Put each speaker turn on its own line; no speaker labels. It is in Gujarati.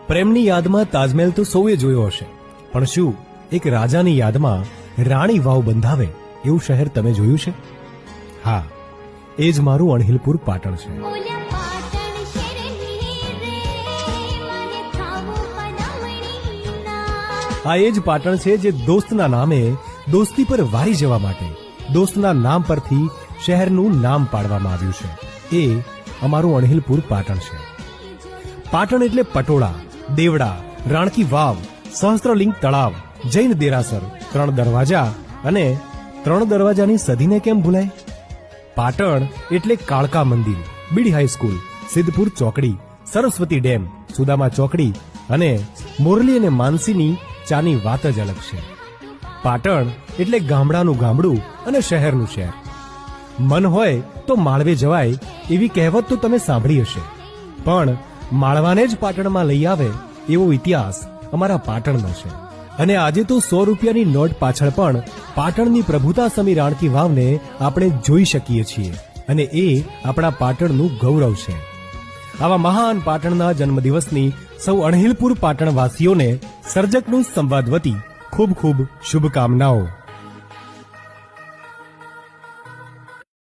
પ્રેમની યાદમાં તાજમહેલ તો સૌએ જોયો હશે, પણ શું એક રાજાની યાદમાં રાણી વાવ બંધાવે એવું શહેર તમે જોયું છે? હા, એ જ મારું અણહિલપુર પાટણ છે. આ એ જ પાટણ છે જે દોસ્તના નામે દોસ્તી પર વારી જવા માટે દોસ્તના નામ પરથી શહેરનું નામ પાડવામાં આવ્યું છે. એ અમારું અણહિલપુર પાટણ છે. પાટણ એટલે પટોળા, દેવડા, રાણકી વાવ, સહસ્ત્રલિંગ તળાવ, જૈન દેરાસર, 3 દરવાજા અને 3 દરવાજાની સદીને કેમ ભૂલાય? પાટણ એટલે કાળકા મંદિર, બીડી હાઈસ્કૂલ, સિદ્ધપુર ચોકડી, સરસ્વતી ડેમ, સુદામા ચોકડી અને મોરલી અને માનસીની ચાની વાત જ અલગ છે. પાટણ એટલે ગામડાનું ગામડું અને શહેરનું શહેર. મન હોય તો માળવે જવાય એવી કહેવત તો તમે સાંભળી હશે, પણ માળવાને જ પાટણમાં લઈ આવે એવો ઇતિહાસ અમારા પાટણનો છે. અને આજે તો 100 રૂપિયાની નોટ પાછળ પણ પાટણની પ્રભુતા સમી રાણકી વાવને આપણે જોઈ શકીએ છીએ અને એ આપણા પાટણનું ગૌરવ છે. આવા મહાન પાટણના જન્મદિવસની સૌ અણહિલપુર પાટણવાસીઓને સર્જકનું સંવાદ વતી ખૂબ ખૂબ શુભકામનાઓ.